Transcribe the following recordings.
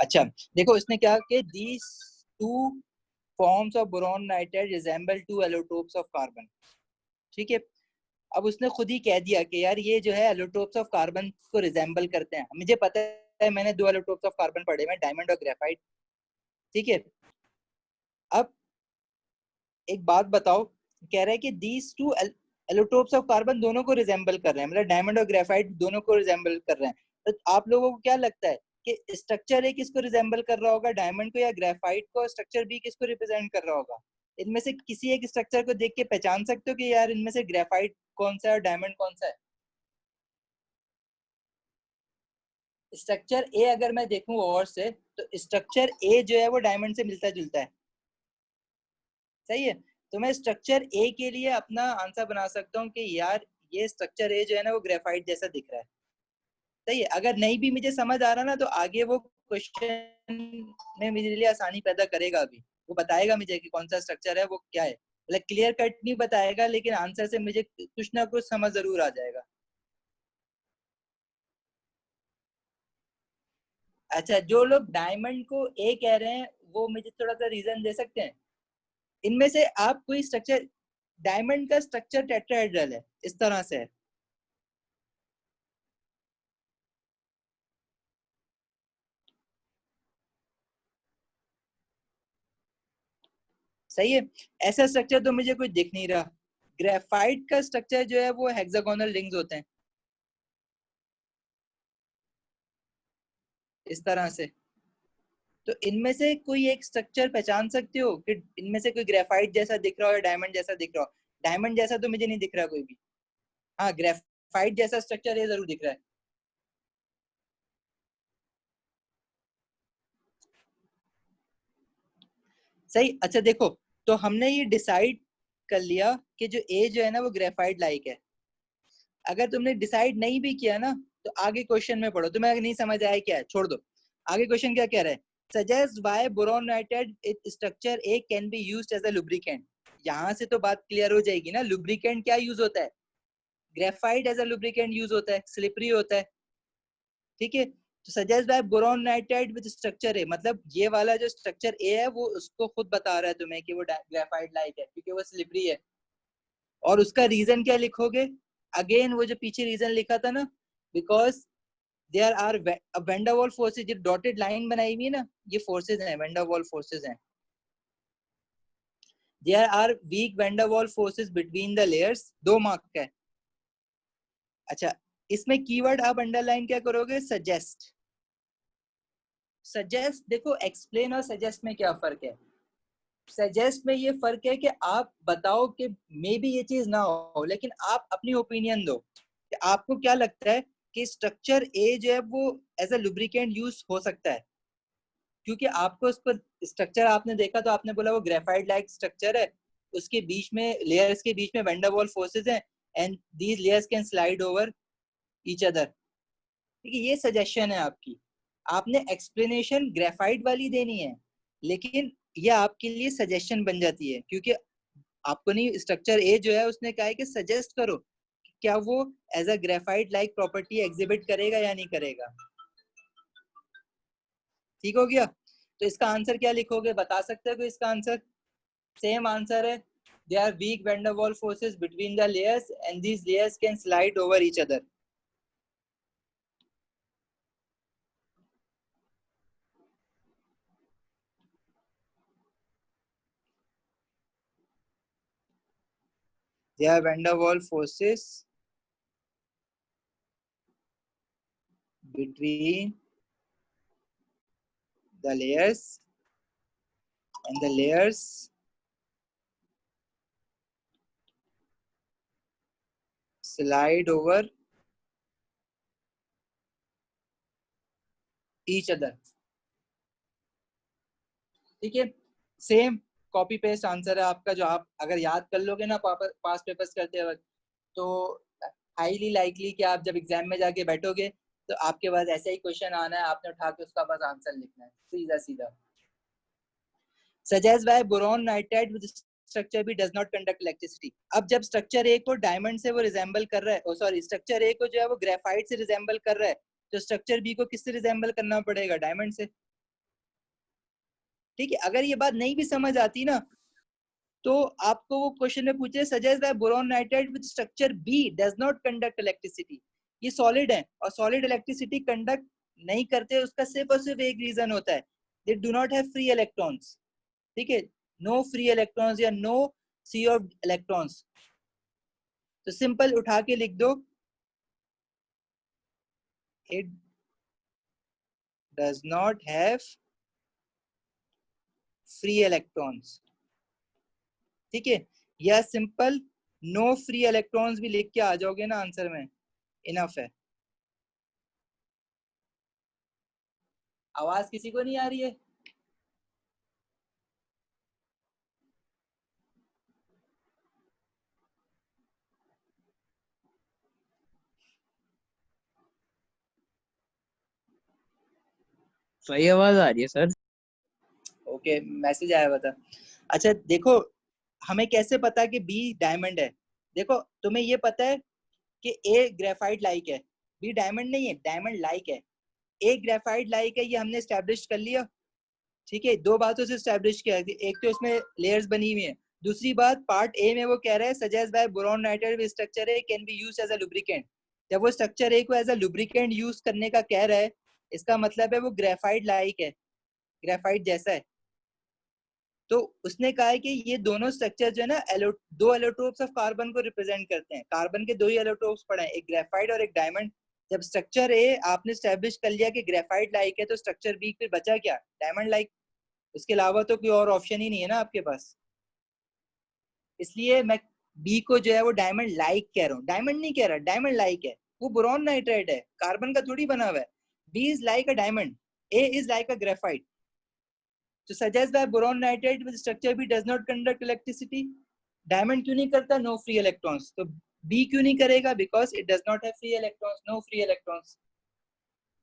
अच्छा देखो इसने क्या कि these two forms of boron nitride resemble two allotropes of carbon। ठीक है, अब उसने खुद ही कह दिया कि यार ये जो है एलोट्रोप्स ऑफ कार्बन को रिजेंबल करते हैं। मुझे पता है, मैंने दो एलोट्रोप्स ऑफ कार्बन पढ़े हैं, डायमंड और ग्रेफाइट। ठीक है, अब एक बात बताओ, कह रहा है कि these two allotropes of carbon दोनों को रिजेंबल कर रहे हैं, मतलब डायमंड और ग्रेफाइट दोनों को रिजेंबल कर रहे हैं। तो आप लोगों को क्या लगता है कि स्ट्रक्चर ए किसको रिजेंबल कर रहा होगा, डायमंड को या ग्रेफाइट को? स्ट्रक्चर बी किसको रिप्रेजेंट कर रहा होगा? इनमें से किसी एक स्ट्रक्चर को देख के पहचान सकते हो कि यार इनमें से ग्रेफाइट कौन सा है और डायमंड कौन सा है? स्ट्रक्चर ए अगर मैं देखूं और से, तो स्ट्रक्चर ए जो है वो डायमंड से मिलता जुलता है। सही है, तो मैं स्ट्रक्चर ए के लिए अपना आंसर बना सकता हूँ कि यार ये स्ट्रक्चर ए जो है ना वो ग्रेफाइट जैसा दिख रहा है। सही है, अगर नहीं भी मुझे समझ आ रहा ना, तो आगे वो क्वेश्चन में मेरे लिए आसानी पैदा करेगा। अभी वो बताएगा मुझे कि कौन सा स्ट्रक्चर है, वो क्या है। मतलब क्लियर कट नहीं बताएगा, लेकिन आंसर से मुझे कुछ ना कुछ समझ जरूर आ जाएगा। अच्छा, जो लोग डायमंड को ए कह रहे हैं वो मुझे थोड़ा सा रीजन दे सकते हैं? इनमें से आप कोई स्ट्रक्चर, डायमंड का स्ट्रक्चर टेट्राहेड्रल है, इस तरह से है। सही है, ऐसा स्ट्रक्चर तो मुझे कोई दिख नहीं रहा। ग्रेफाइट का स्ट्रक्चर जो है वो हेक्सागोनल रिंग्स होते हैं, इस तरह से। तो इनमें से कोई एक स्ट्रक्चर पहचान सकते हो कि इनमें से कोई ग्रेफाइट जैसा दिख रहा हो या डायमंड जैसा दिख रहा हो? डायमंड जैसा तो मुझे नहीं दिख रहा कोई भी। हाँ, ग्रेफाइट जैसा स्ट्रक्चर ये जरूर दिख रहा है। सही, अच्छा देखो, तो हमने ये डिसाइड कर लिया कि जो ए जो है ना वो ग्रेफाइट लाइक है। अगर तुमने डिसाइड नहीं भी किया ना, तो आगे क्वेश्चन में पढ़ो, तुम्हें अगर नहीं समझ आया क्या है छोड़ दो। आगे क्वेश्चन क्या कह रहा है? Suggest why boron nitride structure A can be used as a lubricant. यहाँ से तो बात क्लियर हो जाएगी ना, लुब्रिकेंट क्या यूज होता है? Graphite as a lubricant use होता है, स्लिपरी होता है। ठीक है, तो suggest bye boron nitride with structure A, मतलब ये वाला जो स्ट्रक्चर ए है वो उसको खुद बता रहा है तुम्हें कि वो ग्रेफाइट लाइक है क्योंकि वो स्लिपरी है। और उसका रीजन क्या लिखोगे? अगेन वो जो पीछे रीजन लिखा था ना, because there are van der Waals forces, जो डॉटेड लाइन बनाई हुई है ना, ये फोर्सेज हैं, वेंडर वॉल फोर्सेज हैं। There are weak van der Waals forces between the layers, 2 mark का है। अच्छा, इसमें कीवर्ड आप अंडरलाइन क्या करोगे? सजेस्ट। सजेस्ट, देखो एक्सप्लेन और सजेस्ट में क्या फर्क है? सजेस्ट में ये फर्क है कि आप बताओ कि मे बी ये चीज ना हो, लेकिन आप अपनी ओपिनियन दो कि आपको क्या लगता है कि स्ट्रक्चर ए जो है वो एज अ लुब्रिकेंट यूज हो सकता है। क्योंकि आपको उस पर स्ट्रक्चर आपने देखा तो आपने बोला वो ग्रेफाइट लाइक स्ट्रक्चर है, उसके बीच में लेयर्स के बीच में वैंडरवॉल फोर्सेस हैं, and these layers can slide over each other. ठीक है, ये सजेशन है आपकी। आपने एक्सप्लेनेशन ग्रेफाइट वाली देनी है, लेकिन ये आपके लिए सजेशन बन जाती है, क्योंकि आपको नहीं, स्ट्रक्चर ए जो है उसने कहा है कि सजेस्ट करो कि क्या वो as a graphite like property exhibit करेगा या नहीं करेगा। ठीक हो गया, तो इसका आंसर क्या लिखोगे, बता सकते हो इसका आंसर? सेम आंसर है, they are weak van der Waals forces between the layers and these layers can slide over each other. They are van der Waals forces between the layers and the layers slide over each other। ठीक है, same copy paste answer है आपका, जो आप अगर याद कर लोगे ना पास पेपर्स करते वक्त, तो हाईली लाइकली कि आप जब एग्जाम में जाके बैठोगे तो आपके पास ऐसा ही क्वेश्चन आना है, आपने उठा के उसका बस आंसर लिखना है सीधा सीधा। Suggest bye boron nitride with structure B does not conduct electricity. अब जब स्ट्रक्चर ए को डायमंड से वो रिजेंबल कर रहा है, ओ सॉरी, स्ट्रक्चर ए को जो है वो ग्रेफाइट से रिजेंबल कर रहा है, तो स्ट्रक्चर बी को किससे रिजेंबल करना पड़ेगा? डायमंड से। ठीक है, अगर ये बात नहीं भी समझ आती ना, तो आपको वो क्वेश्चन में पूछे suggest that boron nitride with structure B does not conduct electricity. ये सॉलिड है और सॉलिड इलेक्ट्रिसिटी कंडक्ट नहीं करते, उसका सिर्फ और सिर्फ एक रीजन होता है, they do not have free electrons. ठीक है, नो फ्री इलेक्ट्रॉन्स या नो सी ऑफ इलेक्ट्रॉन्स। तो सिंपल उठा के लिख दो, it does not have free electrons. ठीक है, या सिंपल नो फ्री इलेक्ट्रॉन्स भी लिख के आ जाओगे ना आंसर में, इनफ है। आवाज किसी को नहीं आ रही है? सही आवाज आ रही है सर। ओके, मैसेज आया हुआ था। अच्छा देखो, हमें कैसे पता कि बी डायमंड है? देखो, तुम्हें ये पता है कि ए ग्रेफाइट लाइक है, बी डायमंड नहीं है, डायमंड लाइक है। ए ग्रेफाइट लाइक है, ये हमने स्टैब्लिश कर लिया। ठीक है, दो बातों से स्टैब्लिश किया, एक तो इसमें लेयर्स बनी हुई है, दूसरी बात पार्ट ए में वो कह रहा है suggest bye boron nitride with structure A can be used as a lubricant. जब वो स्ट्रक्चर ए को एज अ लुब्रिकेंट यूज करने का कह रहा है, इसका मतलब है वो ग्रेफाइट लाइक है, ग्रेफाइट जैसा है। तो उसने कहा है कि ये दोनों स्ट्रक्चर जो है ना, दो एलोट्रोप्स ऑफ कार्बन को रिप्रेजेंट करते हैं। कार्बन के दो ही एलोट्रोप्स पड़े हैं, एक ग्रेफाइट और एक डायमंड। जब स्ट्रक्चर ए आपने स्टैब्लिश कर लिया कि ग्रेफाइट लाइक है, तो स्ट्रक्चर बी फिर बचा क्या? Diamond like. उसके अलावा तो कोई और ऑप्शन ही नहीं है ना आपके पास। इसलिए मैं बी को जो है वो डायमंड लाइक कह रहा हूँ, डायमंड नहीं कह रहा, डायमंड लाइक है। वो बोरॉन नाइट्राइड है, कार्बन का थोड़ी बना हुआ है। B is like a diamond, A is like a graphite. तो suggest that boron nitride with structure B does not conduct electricity. Diamond क्यों नहीं करता? No free electrons. तो बी क्यों नहीं करेगा? Because it does not have free electrons, no free electrons.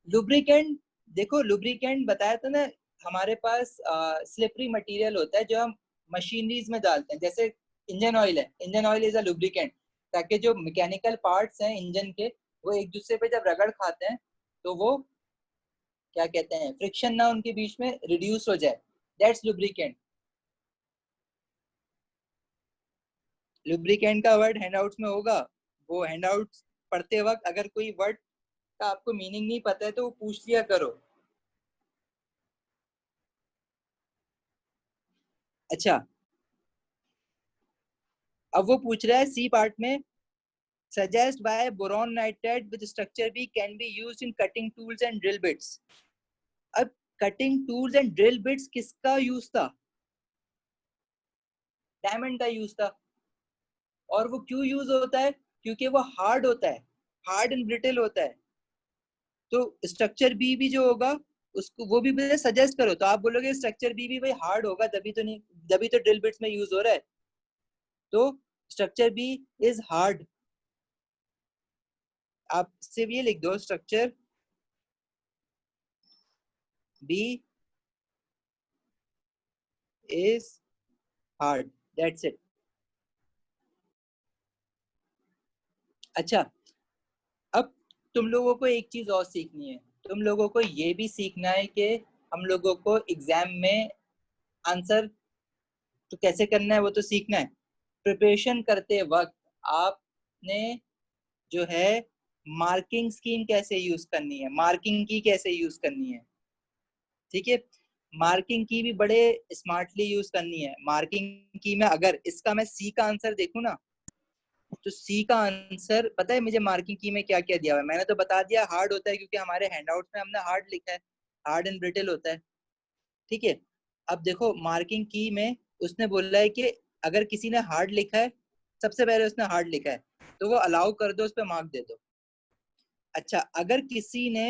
Lubricant, देखो lubricant बताया था ना, हमारे पास स्लिपरी मटेरियल होता है जो हम मशीनरीज में डालते हैं, जैसे इंजन ऑयल है, engine oil is a lubricant, ताकि जो मैकेनिकल पार्ट्स हैं इंजन के, वो एक दूसरे पे जब रगड़ खाते हैं तो वो क्या कहते हैं, फ्रिक्शन ना उनके बीच में रिड्यूस हो जाए, दैट्स लुब्रिकेंट। लुब्रिकेंट का वर्ड हैंडआउट्स में होगा, वो हैंडआउट्स पढ़ते वक्त अगर कोई वर्ड का आपको मीनिंग नहीं पता है तो वो पूछ लिया करो। अच्छा, अब वो पूछ रहा है सी पार्ट में, suggest by boron nitride with structure B can be used in cutting tools and drill bits। अब cutting tools and drill bits किसका यूज था? डायमंड का यूज था। और वो क्यों यूज होता है? क्योंकि वो हार्ड होता है, हार्ड एंड ब्रिटल होता है। तो स्ट्रक्चर बी भी जो होगा उसको वो भी मुझे सजेस्ट करो, तो आप बोलोगे स्ट्रक्चर बी भी भाई हार्ड होगा, तभी तो नहीं, तभी तो ड्रिल बिट्स में यूज हो रहा है। तो स्ट्रक्चर बी इज हार्ड। आप सिर्फ ये लिख दो, structure B is hard, that's it. अच्छा, अब तुम लोगों को एक चीज और सीखनी है, तुम लोगों को ये भी सीखना है कि हम लोगों को एग्जाम में आंसर तो कैसे करना है वो तो सीखना है। प्रिपरेशन करते वक्त आपने जो है मार्किंग स्कीम कैसे यूज करनी है, मार्किंग की कैसे यूज करनी है। ठीक है, मार्किंग की भी बड़े स्मार्टली यूज करनी है। मार्किंग की में अगर इसका मैं सी का आंसर देखूं ना, तो सी का आंसर पता है मुझे मार्किंग की में क्या क्या दिया हुआ है? मैंने तो बता दिया हार्ड होता है, क्योंकि हमारे हैंडआउट्स में हमने हार्ड लिखा है, हार्ड एंड ब्रिटल होता है। ठीक है, अब देखो मार्किंग की में उसने बोला है कि अगर किसी ने हार्ड लिखा है, सबसे पहले उसने हार्ड लिखा है तो वो अलाउ कर दो, उस पर मार्क दे दो। अच्छा, अगर किसी ने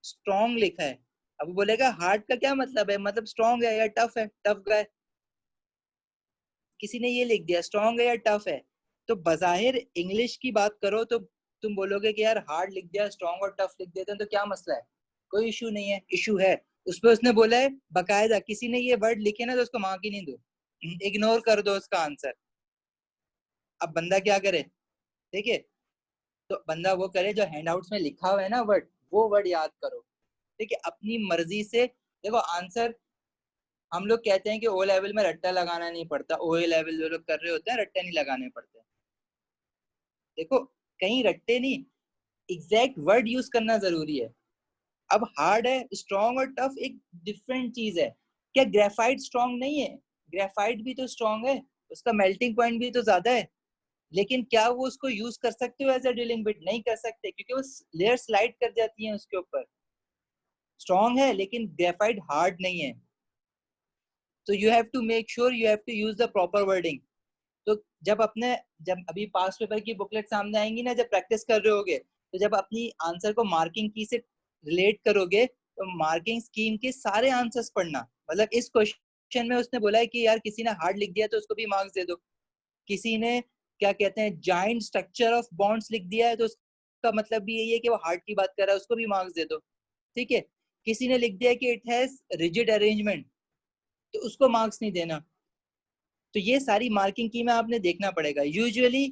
स्ट्रॉन्ग लिखा है, अब वो बोलेगा हार्ड का क्या मतलब है, मतलब स्ट्रॉन्ग है या टफ है, टफ गाय। किसी ने ये लिख दिया स्ट्रॉन्ग है या टफ है, तो बजाहिर इंग्लिश की बात करो तो तुम बोलोगे कि यार हार्ड लिख दिया, स्ट्रॉन्ग और टफ लिख देते हैं तो क्या मसला है? कोई इशू नहीं है। इशू है उस पर, उसने बोला है बकायदा किसी ने ये वर्ड लिखे ना तो उसको मार्क ही नहीं दो, इग्नोर कर दो उसका आंसर। अब बंदा क्या करे? ठीक है, तो बंदा वो करे जो हैंडआउट्स में लिखा हुआ है ना वर्ड, वो वर्ड याद करो। ठीक है, अपनी मर्जी से देखो आंसर हम लोग कहते हैं कि ओ लेवल में रट्टा लगाना नहीं पड़ता, ओ ए लेवल जो लोग कर रहे होते हैं रट्टे नहीं लगाने पड़ते। देखो, कहीं रट्टे नहीं, एग्जैक्ट वर्ड यूज करना जरूरी है। अब हार्ड है, स्ट्रॉन्ग और टफ एक डिफरेंट चीज है। क्या ग्रेफाइट स्ट्रॉन्ग नहीं है? ग्रेफाइट भी तो स्ट्रॉन्ग है, उसका मेल्टिंग पॉइंट भी तो ज्यादा है। लेकिन क्या वो उसको यूज कर सकते हो एज अ ड्रिलिंग बिट? नहीं कर सकते, क्योंकि वो लेयर स्लाइड कर जाती है उसके ऊपर। स्ट्रॉन्ग है लेकिन ग्रेफाइट हार्ड नहीं है। तो you have to make sure you have to use the proper wording. तो जब अभी पास पेपर की बुकलेट सामने आएंगी ना, जब प्रैक्टिस कर रहे होगे, तो जब अपनी आंसर को मार्किंग की से रिलेट करोगे, तो मार्किंग स्कीम के सारे आंसर्स पढ़ना। मतलब इस क्वेश्चन में उसने बोला है कि यार किसी ने हार्ड लिख दिया तो उसको भी मार्क्स दे दो। किसी ने क्या कहते हैं जाइंट स्ट्रक्चर ऑफ बॉन्ड्स लिख दिया है तो उसका मतलब भी यही है कि वो हार्ट की बात कर रहा है, उसको भी मार्क्स दे दो। ठीक है। किसी ने लिख दिया कि इट हैज रिजिड अरेंजमेंट, तो उसको मार्क्स नहीं देना। तो ये सारी मार्किंग की में आपने देखना पड़ेगा। यूजुअली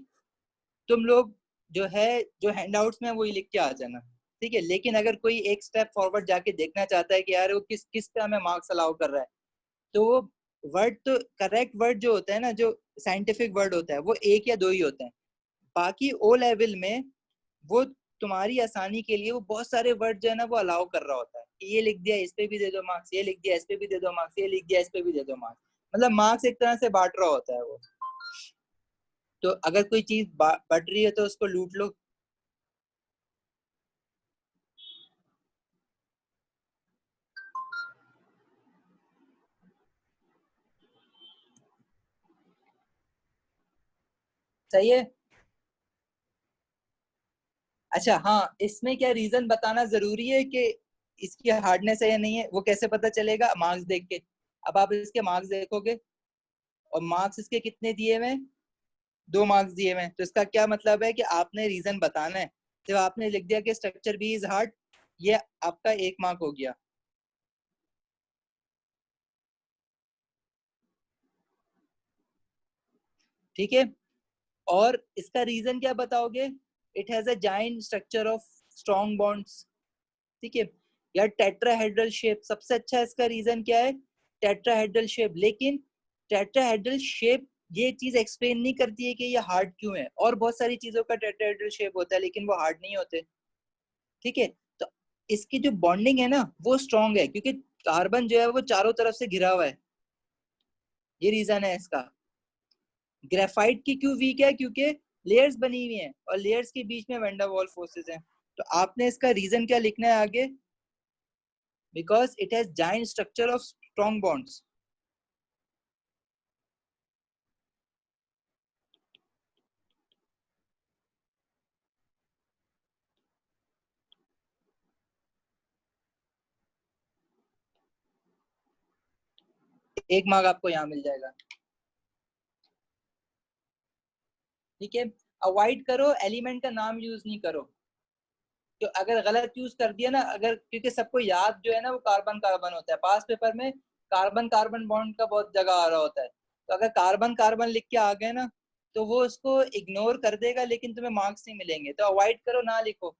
तुम लोग जो है, जो हैंडआउट्स में वही लिख के आ जाना। ठीक है। लेकिन अगर कोई एक स्टेप फॉरवर्ड जाके देखना चाहता है कि यार वो किस किस पे हमें मार्क्स अलाउ कर रहा है, तो वो वर्ड तो करेक्ट वर्ड जो होता है ना, जो साइंटिफिक वर्ड होता है, वो एक या दो ही होते हैं। बाकी ओ लेवल में वो तुम्हारी आसानी के लिए वो बहुत सारे वर्ड जो है ना वो अलाउ कर रहा होता है कि ये लिख दिया इस पे भी दे दो मार्क्स, ये लिख दिया इस पे भी दे दो मार्क्स, ये लिख दिया इस पे भी दे दो मार्क्स। मतलब मार्क्स एक तरह से बांट रहा होता है वो। तो अगर कोई चीज बट रही है तो उसको लूट लो। सही है। अच्छा हाँ, इसमें क्या रीजन बताना जरूरी है कि इसकी हार्डनेस है या नहीं है? वो कैसे पता चलेगा? मार्क्स देख के। अब आप इसके मार्क्स देखोगे और मार्क्स इसके कितने दिए हुए हैं? 2 मार्क्स दिए हुए हैं। तो इसका क्या मतलब है कि आपने रीजन बताना है। तो आपने लिख दिया कि स्ट्रक्चर बी इज हार्ड, ये आपका 1 मार्क हो गया। ठीक है। और इसका रीजन क्या बताओगे? It has a giant structure of strong bonds. ठीक है। यार टेट्राहेड्रल शेप सबसे अच्छा, इसका रीजन क्या है? Tetrahedral shape. लेकिन टेट्राहेड्रल शेप ये चीज एक्सप्लेन नहीं करती है कि ये हार्ड क्यों है। और बहुत सारी चीजों का टेट्राहेड्रल शेप होता है लेकिन वो हार्ड नहीं होते। ठीक है। तो इसकी जो बॉन्डिंग है ना वो स्ट्रांग है, क्योंकि कार्बन जो है वो चारों तरफ से घिरा हुआ है। ये रीजन है इसका। ग्रेफाइट की क्यों वीक है? क्योंकि लेयर्स बनी हुई हैं और लेयर्स के बीच में वैन डर वाल्स फोर्सेस हैं। तो आपने इसका रीजन क्या लिखना है आगे? Because it has giant structure of strong bonds. एक मार्क आपको यहाँ मिल जाएगा। ठीक है। अवॉइड करो एलिमेंट का नाम यूज नहीं करो। तो अगर गलत यूज कर दिया ना, अगर क्योंकि सबको याद जो है ना वो कार्बन कार्बन होता है, पास पेपर में कार्बन कार्बन बॉन्ड का बहुत जगह आ रहा होता है। तो अगर कार्बन कार्बन लिख के आ गए ना, तो वो उसको इग्नोर कर देगा लेकिन तुम्हें मार्क्स नहीं मिलेंगे। तो अवॉइड करो, ना लिखो।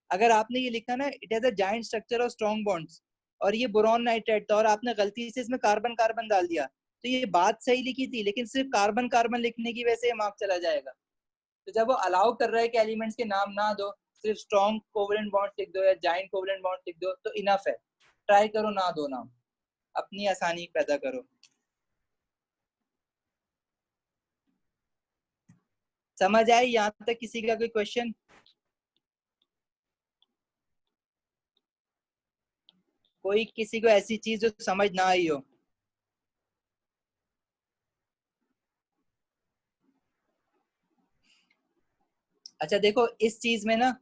अगर आपने ये लिखा ना it has a giant structure of strong bonds, और ये बोरॉन नाइट्रेट था और आपने गलती से इसमें कार्बन कार्बन डाल दिया, तो ये बात सही लिखी थी लेकिन सिर्फ कार्बन कार्बन लिखने की वजह से मार्क्स चला जाएगा। तो जब वो अलाउ कर रहा है कि एलिमेंट्स के नाम ना दो, सिर्फ स्ट्रॉन्ग कोवलेंट बॉन्ड्स लिख दो या जाइंट कोवलेंट बॉन्ड्स लिख दो, तो इनफ है। ट्राई करो ना दो नाम, अपनी आसानी पैदा करो। समझ आई यहाँ तक? किसी का कोई क्वेश्चन? कोई किसी को ऐसी चीज जो समझ ना आई हो? अच्छा देखो, इस चीज में ना,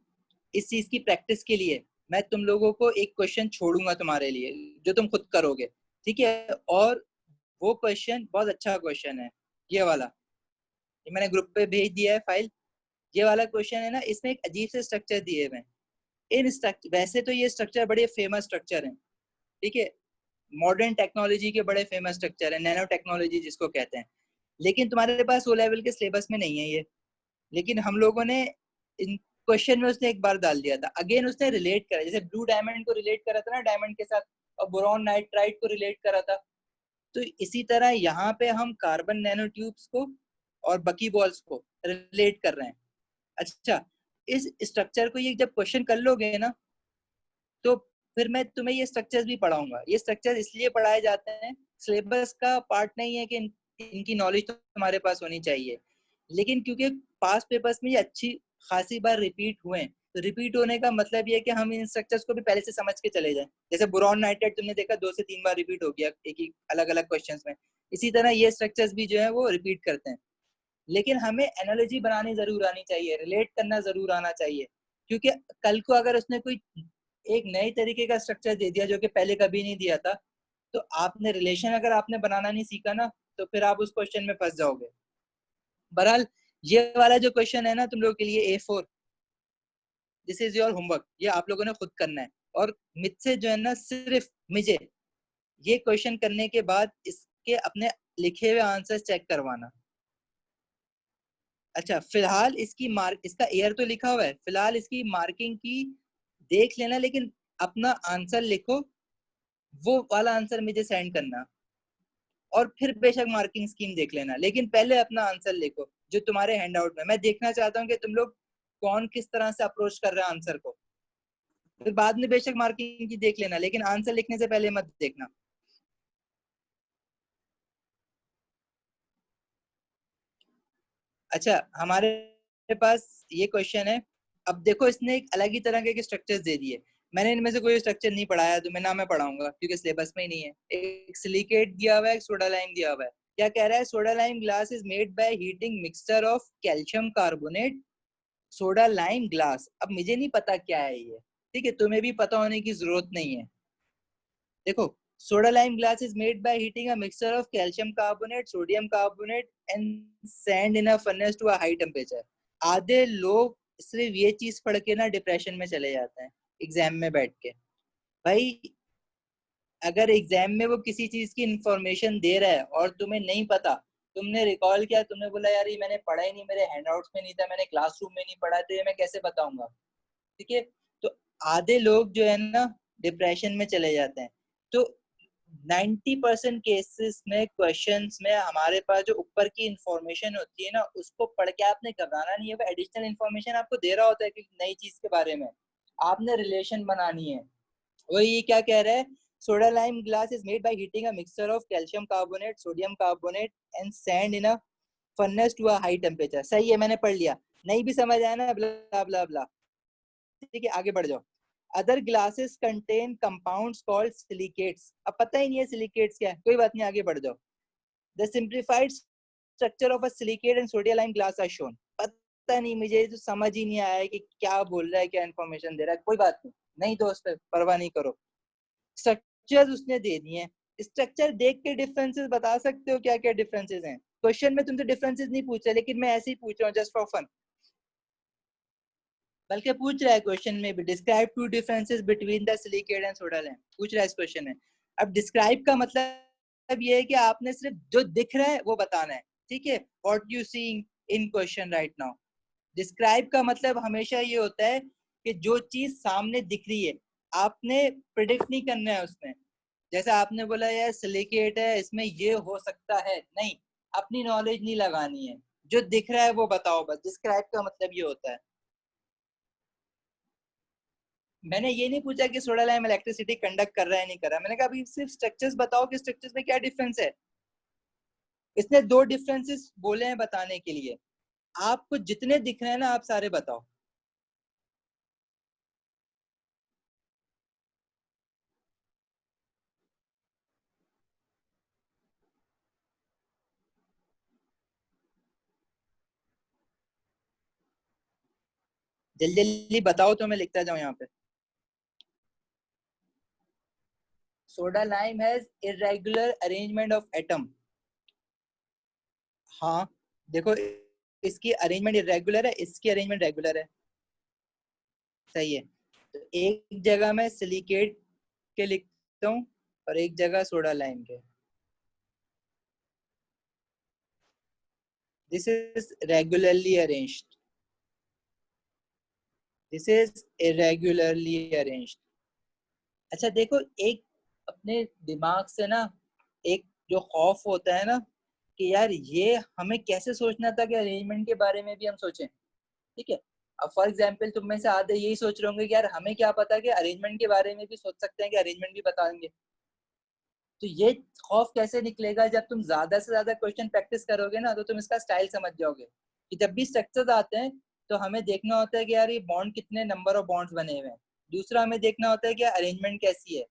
इस चीज की प्रैक्टिस के लिए मैं तुम लोगों को एक क्वेश्चन छोड़ूंगा तुम्हारे लिए, जो तुम खुद करोगे। ठीक है। और वो क्वेश्चन बहुत अच्छा क्वेश्चन है, ये वाला। ये मैंने ग्रुप पे भेज दिया है फाइल। ये वाला क्वेश्चन है ना, इसमें एक अजीब से स्ट्रक्चर दिए हुए हैं। इन स्ट्रक्चर, वैसे तो ये स्ट्रक्चर बड़े फेमस स्ट्रक्चर हैं। ठीक है। मॉडर्न टेक्नोलॉजी के बड़े फेमस स्ट्रक्चर है, नैनो टेक्नोलॉजी जिसको कहते हैं। लेकिन तुम्हारे पास ओ लेवल के सिलेबस में नहीं है ये। लेकिन हम लोगों ने इन क्वेश्चन में उसने एक बार डाल दिया था, अगेन उसने रिलेट करा, जैसे ब्लू डायमंड को रिलेट करा था ना डायमंड के साथ, और बोरॉन नाइट्राइट को रिलेट करा था। तो इसी तरह यहाँ पे हम कार्बन नैनो ट्यूब्स को और बकी बॉल्स को रिलेट कर रहे हैं। अच्छा, इस स्ट्रक्चर को ये जब क्वेश्चन कर लोगे ना, तो फिर मैं तुम्हें ये स्ट्रक्चर्स भी पढ़ाऊंगा। ये स्ट्रक्चर इसलिए पढ़ाए जाते हैं, सिलेबस का पार्ट नहीं है कि इनकी नॉलेज तो तुम्हारे पास होनी चाहिए, लेकिन क्योंकि पास पेपर्स में ये अच्छी खासी बार रिपीट हुए हैं, तो रिपीट होने का मतलब ये है कि हम इन स्ट्रक्चर्स को भी पहले से समझ के चले जाएं। जैसे बोरॉन नाइट्रेट तुमने देखा 2 से 3 बार रिपीट हो गया एक ही अलग अलग क्वेश्चंस में, इसी तरह ये स्ट्रक्चर्स भी जो है वो रिपीट करते हैं। लेकिन हमें एनालॉजी बनानी जरूर आनी चाहिए, रिलेट करना जरूर आना चाहिए, क्योंकि कल को अगर उसने कोई एक नए तरीके का स्ट्रक्चर दे दिया जो कि पहले कभी नहीं दिया था, तो आपने रिलेशन अगर आपने बनाना नहीं सीखा ना, तो फिर आप उस क्वेश्चन में फंस जाओगे। बहरहाल ये वाला जो क्वेश्चन है ना तुम लोगों के लिए A4, this is your homework, ये आप लोगों ने खुद करना है। और मुझसे जो है ना सिर्फ मुझे ये क्वेश्चन करने के बाद इसके अपने लिखे हुए आंसर चेक करवाना। अच्छा, फिलहाल इसकी मार्क, इसका एयर तो लिखा हुआ है, फिलहाल इसकी मार्किंग की देख लेना, लेकिन अपना आंसर लिखो, वो वाला आंसर मुझे सेंड करना, और फिर बेशक मार्किंग स्कीम देख लेना, लेकिन पहले अपना आंसर लिखो जो तुम्हारे हैंड आउट में। मैं देखना चाहता हूँ कि तुम लोग कौन किस तरह से अप्रोच कर रहे हैं आंसर को। फिर बाद में बेशक मार्किंग की देख लेना, लेकिन आंसर लिखने से पहले मत देखना। अच्छा, हमारे पास ये क्वेश्चन है। अब देखो, इसने एक अलग ही तरह के स्ट्रक्चर्स दे दिए। मैंने इनमें से कोई स्ट्रक्चर नहीं पढ़ाया, तो मैं पढ़ाऊंगा क्योंकि सिलेबस में ही नहीं है। एक सिलिकेट दिया हुआ है, एक सोडा लाइम दिया हुआ है। क्या कह रहा है? Soda lime glass is made by heating mixture of calcium carbonate soda lime glass. अब मुझे नहीं पता क्या है ये, ठीक है, तुम्हें भी पता होने की जरूरत नहीं है। देखो, soda lime glass is made by heating a mixture of calcium carbonate, sodium carbonate and sand in a furnace to a high temperature। आधे लोग सिर्फ ये चीज पढ़ के ना डिप्रेशन में चले जाते हैं एग्जाम में बैठ के। भाई, अगर एग्जाम में वो किसी चीज की इंफॉर्मेशन दे रहा है और तुम्हें नहीं पता, तुमने रिकॉल किया, तुमने बोला यार ये मैंने पढ़ा ही नहीं, मेरे हैंडआउट्स में नहीं था, मैंने क्लासरूम में नहीं पढ़ा, तो ये मैं कैसे बताऊंगा? ठीक है, तो आधे लोग जो है ना डिप्रेशन में चले जाते हैं। तो 90% केसेस में क्वेश्चंस में हमारे पास जो ऊपर की इंफॉर्मेशन होती है ना, उसको पढ़ के आपने घबराना नहीं है। वो एडिशनल इंफॉर्मेशन आपको दे रहा होता है कि नई चीज के बारे में आपने रिलेशन बनानी है। वो ये क्या कह रहा है? Soda lime glass is made by heating a mixture of calcium carbonate, sodium carbonate and sand in a furnace to a high temperature. सही है, मैंने पढ़ लिया। नहीं भी समझ आया ना, ब्ला ब्ला ब्ला, ठीक है, आगे बढ़ जाओ। Other glasses contain compounds called silicates. अब पता ही नहीं है सिलिकेट्स क्या है, कोई बात नहीं, आगे बढ़ जाओ। The simplified structure of a silicate and sodium lime glass are shown. पता नहीं, मुझे तो समझ ही नहीं आया कि क्या बोल रहा है, क्या इन्फॉर्मेशन दे रहा है। कोई बात नहीं, नहीं दोस्त, परवाह नहीं करो। स्ट्रक्चर्स उसने दे दिए हैं, स्ट्रक्चर देख के डिफरेंसेस बता सकते हो क्या क्या डिफरेंसेस हैं। क्वेश्चन में तुमसे डिफरेंसेस नहीं पूछा, लेकिन मैं ऐसे ही पूछ रहा हूँ जस्ट फॉर फन। बल्कि पूछ रहा है क्वेश्चन में भी, describe two differences between the silicate and soda lamp, पूछ रहा है इस क्वेश्चन में। अब डिस्क्राइब का मतलब ये है कि आपने सिर्फ जो दिख रहा है वो बताना है, ठीक है, what you seeing in question right now. Describe का मतलब हमेशा ये होता है कि जो चीज सामने दिख रही है, आपने प्रिडिक्ट नहीं करना है उसमें। जैसे आपने बोला यार सिलिकेट है, इसमें ये हो सकता है, नहीं, अपनी नॉलेज नहीं लगानी है, जो दिख रहा है वो बताओ बस। डिस्क्राइब का मतलब ये होता है। मैंने ये नहीं पूछा कि सोडा लाइम इलेक्ट्रिसिटी कंडक्ट कर रहा है नहीं कर रहा, मैंने कहा अभी सिर्फ स्ट्रक्चर्स बताओ कि स्ट्रक्चर्स में क्या डिफरेंस है। इसने दो डिफरेंसेस बोले हैं बताने के लिए, आपको जितने दिख रहे हैं ना आप सारे बताओ। जल्दी जल्दी बताओ तो मैं लिखता जाऊं यहाँ पे। Soda lime has irregular arrangement of atom. हाँ, देखो, इसकी अरेंजमेंट इरेगुलर है, इसकी अरेंजमेंट रेगुलर है। सही है, तो एक जगह मैं सिलिकेट के लिखता हूँ और एक जगह सोडा लाइम के। This is regularly arranged, this is irregularly arranged. अच्छा देखो, एक अपने दिमाग से ना एक जो खौफ होता है ना कि यार ये हमें कैसे सोचना था कि अरेंजमेंट के बारे में भी हम सोचें, ठीक है। अब फॉर एग्जाम्पल तुम में से आधे यही सोच रहे होंगे कि यार हमें क्या पता कि अरेंजमेंट के बारे में भी सोच सकते हैं, कि अरेंजमेंट भी बताएंगे। तो ये खौफ कैसे निकलेगा? जब तुम ज्यादा से ज्यादा क्वेश्चन प्रैक्टिस करोगे ना, तो तुम इसका स्टाइल समझ जाओगे कि जब भी स्ट्रक्चर्स आते हैं तो हमें देखना होता है कि यार ये बॉन्ड कितने नंबर ऑफ बॉन्ड्स बने हुए हैं। दूसरा हमें देखना होता है कि अरेंजमेंट कैसी है।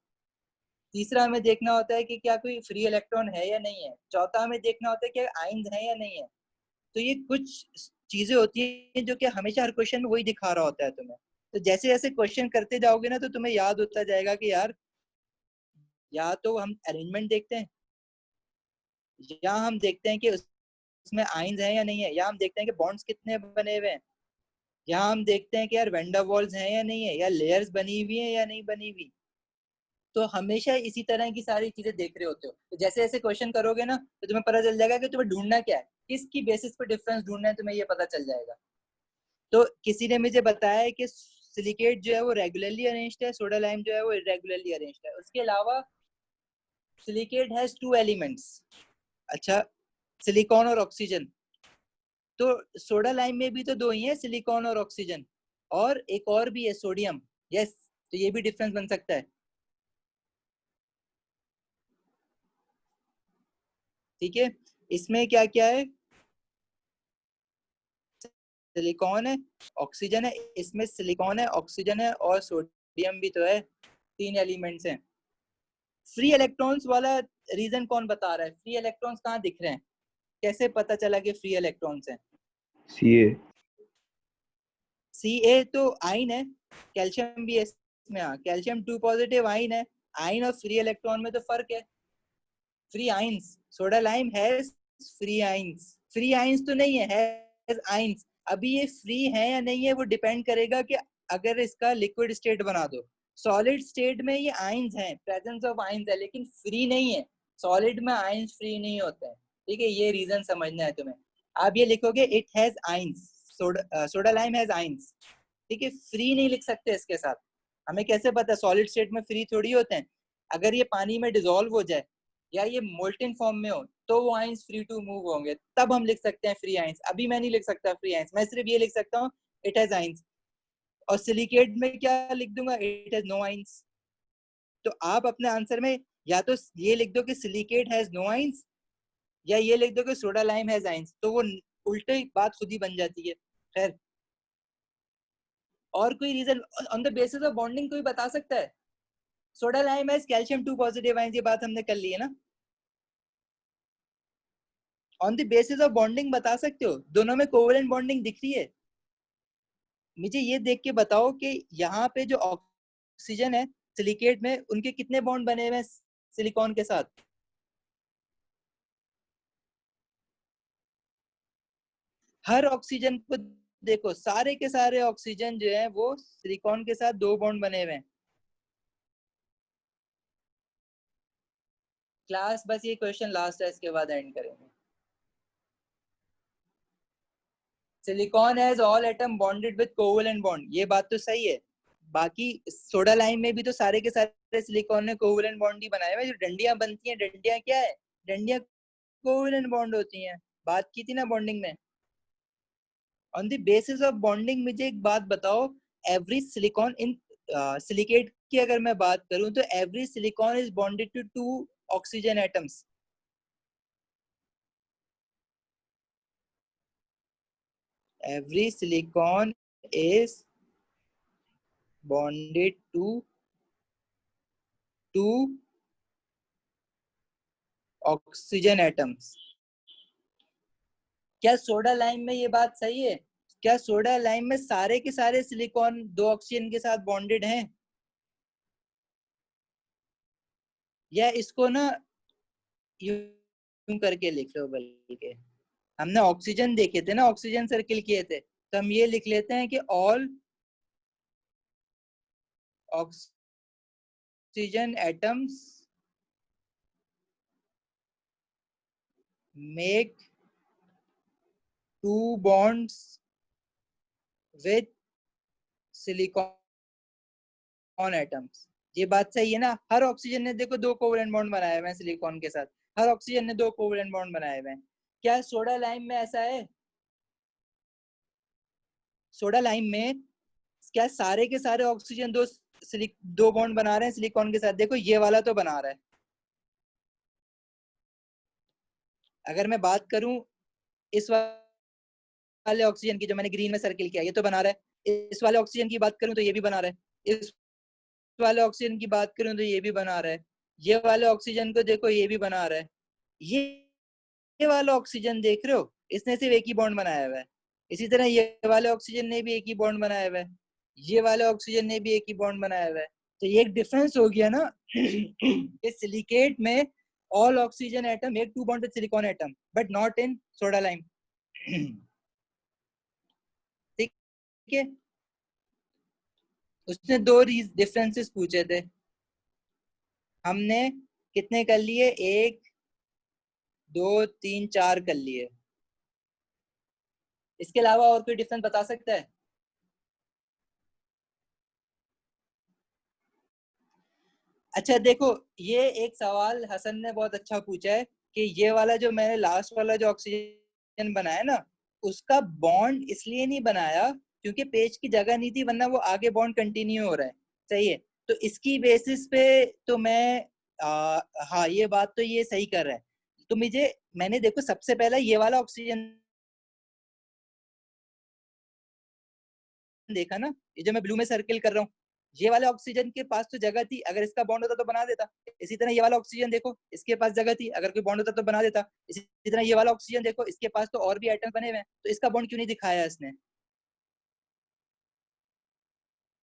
तीसरा हमें देखना होता है कि क्या कोई फ्री इलेक्ट्रॉन है या नहीं है। चौथा हमें देखना होता है कि आइंस है या नहीं है। तो ये कुछ चीजें होती हैं जो कि हमेशा हर क्वेश्चन में वही दिखा रहा होता है तुम्हें। तो जैसे जैसे क्वेश्चन करते जाओगे ना, तो तुम्हें याद होता जाएगा कि यार या तो हम अरेंजमेंट देखते हैं, या हम देखते हैं कि उसमें आइंस है या नहीं है, या हम देखते हैं कि बॉन्ड्स कितने बने हुए हैं, या हम देखते हैं कि यार वेंडर वॉल्स हैं या नहीं है, या लेयर्स बनी हुई है या नहीं बनी हुई। तो हमेशा इसी तरह की सारी चीजें देख रहे होते हो। तो जैसे जैसे क्वेश्चन करोगे ना, तो तुम्हें पता चल जाएगा कि तुम्हें ढूंढना क्या है, किसकी बेसिस पे डिफरेंस ढूंढना है, तुम्हें ये पता चल जाएगा। तो किसी ने मुझे बताया है कि सिलिकेट जो है वो रेगुलरली अरेंज्ड है, सोडा लाइम जो है वो इरेगुलरली अरेंज्ड है। उसके अलावा सिलिकेट हैज टू एलिमेंट्स। अच्छा, सिलिकॉन और ऑक्सीजन। तो सोडा लाइम में भी तो दो ही है, सिलिकॉन और ऑक्सीजन। और एक और भी है, सोडियम। यस, तो ये भी डिफरेंस बन सकता है। ठीक है, इसमें क्या क्या है? सिलिकॉन है, ऑक्सीजन है। इसमें सिलिकॉन है, ऑक्सीजन है और सोडियम भी तो है। तीन एलिमेंट्स हैं। फ्री इलेक्ट्रॉन्स वाला रीजन कौन बता रहा है? फ्री इलेक्ट्रॉन्स कहाँ दिख रहे हैं? कैसे पता चला कि फ्री इलेक्ट्रॉन्स हैं? Ca. सी ए तो आइन है। कैल्शियम भी है इसमें, हाँ, कैल्शियम 2 पॉजिटिव आइन है। आइन और फ्री इलेक्ट्रॉन में तो फर्क है। Free ions, soda lime has free ions. Free ions तो नहीं है, हैज आइंस। अभी ये फ्री है या नहीं है वो डिपेंड करेगा कि अगर इसका लिक्विड स्टेट बना दो। सॉलिड स्टेट में ये आइंस हैं, प्रेजेंस ऑफ आइंस है, लेकिन फ्री नहीं है। सॉलिड में आइंस फ्री नहीं होते हैं। ठीक है, ये रीजन समझना है तुम्हें। आप ये लिखोगे it has ions, soda lime has ions. ठीक है, फ्री नहीं लिख सकते इसके साथ। हमें कैसे पता? सॉलिड स्टेट में फ्री थोड़ी होते हैं। अगर ये पानी में डिजोल्व हो जाए या ये मोल्टन फॉर्म में हो, तो वो आइंस फ्री टू मूव होंगे, तब हम लिख सकते हैं फ्री आइंस। अभी मैं नहीं लिख सकता फ्री आइंस, मैं सिर्फ ये लिख सकता हूँ इट हैज आइंस। और सिलिकेट में क्या लिख दूंगा? It has no ions. तो आप अपने आंसर में या तो ये लिख दो कि सिलिकेट हैज नो आइंस, या ये लिख दो कि सोडा लाइम हैज आइंस। तो वो उल्टे बात खुद ही बन जाती है। खैर, और कोई reason on the basis of bonding कोई बता सकता है? Soda lime has calcium 2 positive ions, ये बात हमने कर ली है ना। On the basis of bonding बता सकते हो? दोनों में कोवेलेंट बॉन्डिंग दिख रही है। मुझे ये देख के बताओ कि यहाँ पे जो ऑक्सीजन है सिलिकेट में, उनके कितने बॉन्ड बने हुए हैं सिलिकॉन के साथ? हर ऑक्सीजन को देखो, सारे के सारे ऑक्सीजन जो है वो सिलिकॉन के साथ 2 बॉन्ड बने हुए हैं। क्लास, बस ये क्वेश्चन लास्ट है, इसके बाद एंड करेंगे। Silicon has all atom bonded with covalent bond, ये बात तो सही है। बाकी सोडा लाइम में भी तो सारे के सारे सिलिकॉन ने कोवेलेंट बॉन्ड ही बनाया हुआ है। जो डंडियां बनती हैं, डंडियां क्या है? डंडियां कोवेलेंट बॉन्ड होती हैं। बात की थी ना बॉन्डिंग में। On the basis of bonding मुझे एक बात बताओ, एवरी सिलिकॉन इन सिलिकेट की अगर मैं बात करूं, तो every silicon is bonded to 2 oxygen atoms. Every silicon is bonded to 2 oxygen atoms. क्या सोडा लाइम में ये बात सही है? क्या सोडा लाइम में सारे के सारे सिलिकॉन 2 ऑक्सीजन के साथ बॉन्डेड हैं? या इसको ना यूं करके लिख लो, बल्कि हमने ऑक्सीजन देखे थे ना, ऑक्सीजन सर्किल किए थे, तो हम ये लिख लेते हैं कि all oxygen atoms make 2 bonds with silicon atoms. ये बात सही है ना? हर ऑक्सीजन ने देखो 2 कोवेलेंट बॉन्ड बनाए हुए हैं सिलिकॉन के साथ। हर ऑक्सीजन ने 2 कोवेलेंट बॉन्ड बनाए हुए हैं। क्या सोडा लाइम में ऐसा है? सोडा लाइम में क्या सारे के सारे ऑक्सीजन दो बॉन्ड बना रहे हैं सिलिकॉन के साथ? देखो ये वाला तो बना रहा है। अगर मैं बात करूं इस वाले ऑक्सीजन की, जो मैंने ग्रीन में सर्किल किया, ये तो बना रहा है। इस वाले ऑक्सीजन की बात करूं तो ये भी बना रहा है। इस वाले ऑक्सीजन की बात करूं तो ये भी बना रहा है। ये वाले ऑक्सीजन को देखो, ये भी बना रहा है। ये वाला ऑक्सीजन देख रहे हो, इसने सिर्फ एक ही बॉन्ड बनाया हुआ है। इसी तरह ये वाले ऑक्सीजन ने भी एक ही बॉन्ड बनाया हुआ है। ये वाले ऑक्सीजन ने भी एक ही बॉन्ड बनाया हुआ है। तो ये एक डिफरेंस हो गया ना। इस सिलिकेट में ऑल ऑक्सीजन एटम एक 2 bonded silicon atom, but not in soda lime. ठीक है, उसने 2 डिफरेंसेस पूछे थे, हमने कितने कर लिए? 1 2 3 4 कर लिए। इसके अलावा और कोई डिफरेंस बता सकता है? अच्छा देखो, ये एक सवाल हसन ने बहुत अच्छा पूछा है कि ये वाला जो मैंने लास्ट वाला जो ऑक्सीजन बनाया ना, उसका बॉन्ड इसलिए नहीं बनाया क्योंकि पेज की जगह नहीं थी, वरना वो आगे बॉन्ड कंटिन्यू हो रहा है। सही है, तो इसकी बेसिस पे तो मैं हाँ, ये बात तो ये सही कर रहा है। तो मैंने देखो सबसे पहला ये वाला ऑक्सीजन देखा ना, ये जो मैं ब्लू में सर्किल कर रहा हूँ, ये वाले ऑक्सीजन के पास तो जगह थी, अगर इसका बॉन्ड होता तो बना देता। इसी तरह ये वाला ऑक्सीजन देखो, इसके पास जगह थी, अगर कोई बॉन्ड होता तो बना देता। इसी तरह ये वाला ऑक्सीजन देखो, इसके पास तो और भी एटम बने हुए हैं, तो इसका बॉन्ड क्यों नहीं दिखाया इसने?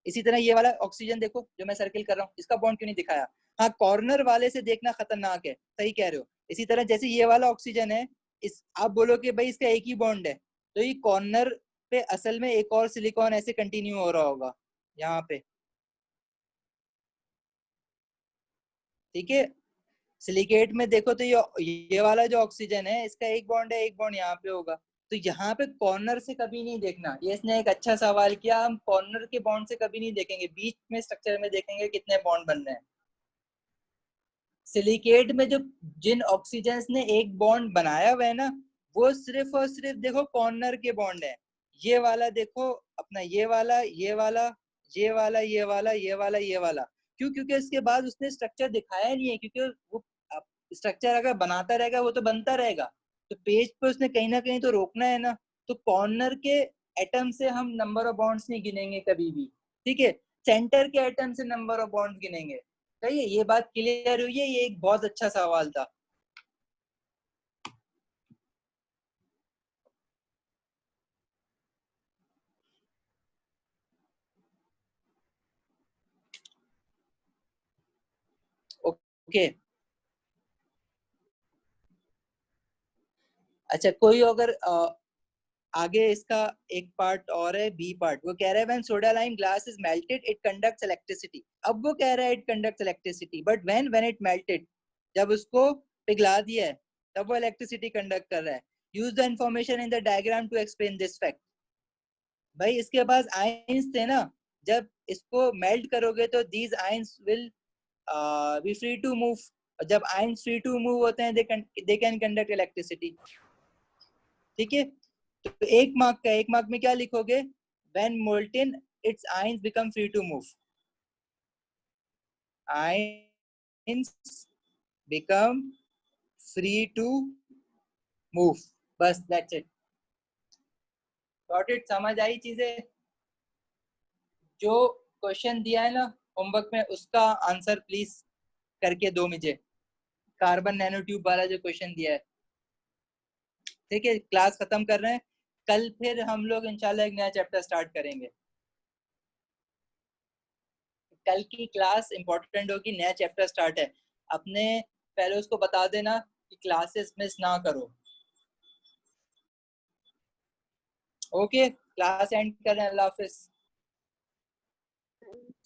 इसी तरह ये वाला ऑक्सीजन देखो जो मैं सर्किल कर रहा हूँ, इसका बॉन्ड क्यों नहीं दिखाया? हाँ, कॉर्नर वाले से देखना खतरनाक है, सही कह रहे हो। इसी तरह जैसे ये वाला ऑक्सीजन है, इस आप बोलो कि भाई इसका एक ही बॉन्ड है, तो ये कॉर्नर पे असल में एक और सिलिकॉन ऐसे कंटिन्यू हो रहा होगा यहाँ पे। ठीक है, सिलिकेट में देखो तो ये वाला जो ऑक्सीजन है, इसका एक बॉन्ड है, एक बॉन्ड यहाँ पे होगा। तो यहाँ पे कॉर्नर से कभी नहीं देखना। ये इसने एक अच्छा सवाल किया, हम कॉर्नर के बॉन्ड से कभी नहीं देखेंगे, बीच में स्ट्रक्चर में देखेंगे कितने बॉन्ड बन रहे हैं। सिलिकेट में जो जिन ऑक्सीजन ने एक बॉन्ड बनाया हुआ है ना, वो सिर्फ और सिर्फ देखो कॉर्नर के बॉन्ड है। ये वाला देखो अपना, ये वाला, ये वाला, ये वाला, ये वाला, ये वाला, ये वाला। क्यों? क्योंकि इसके बाद उसने स्ट्रक्चर दिखाया नहीं है, क्योंकि वो स्ट्रक्चर अगर बनाता रहेगा वो तो बनता रहेगा, तो पेज पे उसने कहीं ना कहीं तो रोकना है ना। तो कॉर्नर के एटम से हम नंबर ऑफ बॉन्ड्स नहीं गिनेंगे कभी भी, ठीक है, सेंटर के एटम से नंबर ऑफ बॉन्ड्स गिनेंगे। सही है, ये बात क्लियर हुई है। ये एक बहुत अच्छा सवाल था। ओके, अच्छा कोई अगर आगे इसका एक पार्ट और है, बी पार्ट, वो कह रहा है when soda lime glass is melted it conducts electricity. अब वो कह रहा है it conducts electricity, but when it melted, जब उसको पिघला दिया है तब वो इलेक्ट्रिसिटी कंडक्ट कर रहा है। Use the information in the diagram to explain this fact. भाई इसके पास आयंस थे ना, जब इसको मेल्ट करोगे तो these ions will be free to move. जब आयंस फ्री टू मूव होते हैं, दे कैन कंडक्ट इलेक्ट्रिसिटी। ठीक है, तो एक मार्क में क्या लिखोगे? When molten its ions become free to move, ions become free to move. बस दैट्स इट, गॉट इट? समझ आई चीजें? जो क्वेश्चन दिया है ना होमवर्क में, उसका आंसर प्लीज करके दो मुझे। कार्बन नैनो ट्यूब वाला जो क्वेश्चन दिया है। ठीक है, क्लास खत्म कर रहे हैं, कल फिर हम लोग इंशाल्लाह एक नया चैप्टर स्टार्ट करेंगे। कल की क्लास इंपॉर्टेंट होगी, नया चैप्टर स्टार्ट है। अपने फेलोज को बता देना कि क्लासेस मिस ना करो। ओके, क्लास एंड कर रहे हैं, अल्लाह हाफिज।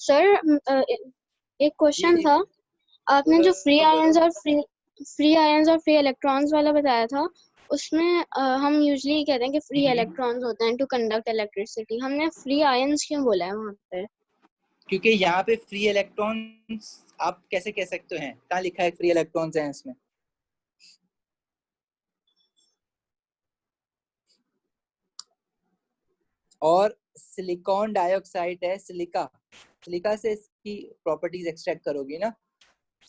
सर एक जी क्वेश्चन जी, था। आपने बोलो जो फ्री बोलो। आयंस और फ्री आयंस और फ्री इलेक्ट्रॉन्स वाला बताया था, उसमें हम यूजुअली कहते हैं कि फ्री इलेक्ट्रॉन्स होते हैं टू कंडक्ट इलेक्ट्रिसिटी। हमने फ्री आयंस क्यों बोला है वहाँ पे? क्योंकि यहाँ पे फ्री इलेक्ट्रॉन्स आप कैसे कह सकते हैं? कहाँ लिखा है फ्री इलेक्ट्रॉन्स हैं इसमें? और सिलिकॉन डाइऑक्साइड है, सिलिका, सिलिका से इसकी प्रॉपर्टीज एक्सट्रैक्ट करोगी ना।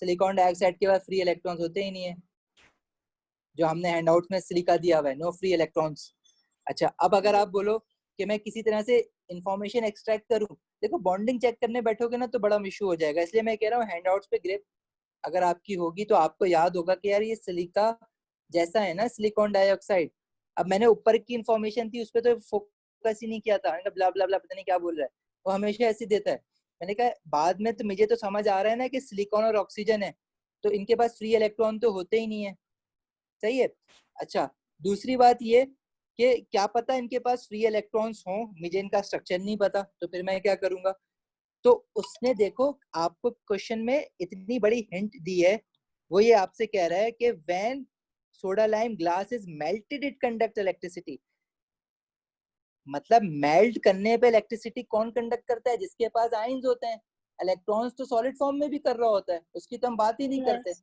सिलिकॉन डाइऑक्साइड के बाद फ्री इलेक्ट्रॉन्स होते ही नहीं है, जो हमने हैंडआउट में सिलिका दिया हुआ है, नो फ्री इलेक्ट्रॉन्स। अच्छा, अब अगर आप बोलो कि मैं किसी तरह से इंफॉर्मेशन एक्सट्रैक्ट करूं, देखो बॉन्डिंग चेक करने बैठोगे ना तो बड़ा इशू हो जाएगा, इसलिए मैं कह रहा हूँ हैंडआउट्स पे ग्रिप अगर आपकी होगी तो आपको याद होगा कि यार ये सिलिका जैसा है ना, सिलिकॉन डाइऑक्साइड। अब मैंने ऊपर की इंफॉर्मेशन थी उस पर तो फोकस ही नहीं किया था, ब्ला ब्ला ब्ला पता नहीं क्या बोल रहा है, वो हमेशा ऐसे देता है। मैंने कहा बाद में तो मुझे तो समझ आ रहा है ना कि सिलिकॉन और ऑक्सीजन है, तो इनके पास फ्री इलेक्ट्रॉन तो होते ही नहीं है, सही है। अच्छा, दूसरी बात ये कि क्या पता इनके पास फ्री इलेक्ट्रॉन्स हों, मुझे इनका स्ट्रक्चर नहीं पता, तो फिर मैं क्या करूंगा। तो उसने देखो आपको क्वेश्चन में इतनी बड़ी हिंट दी है, वो ये आपसे कह रहा है कि when soda lime glass is melted it conduct electricity. मतलब मेल्ट करने पे इलेक्ट्रिसिटी कौन कंडक्ट करता है, जिसके पास आयंस होते हैं। इलेक्ट्रॉन्स तो सॉलिड फॉर्म में भी कर रहा होता है, उसकी तो हम बात ही नहीं करते।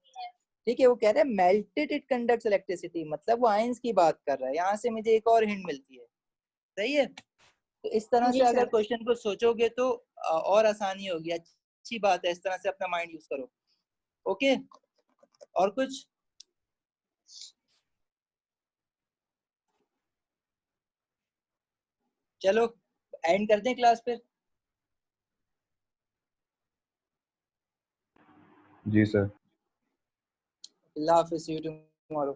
ठीक है, वो कह रहे हैं मेल्टेड इट कंडक्ट्स इलेक्ट्रिसिटी, मतलब वो आयंस की बात कर रहा है। यहाँ से मुझे एक और हिंट मिलती है, सही है। तो इस तरह से जी अगर सर। क्वेश्चन को सोचोगे तो और आसानी होगी। अच्छी बात है, इस तरह से अपना माइंड यूज करो। ओके, और कुछ? चलो एंड कर दें क्लास पे। जी सर। अल्लाह हाफिज़, सी यू टुमारो।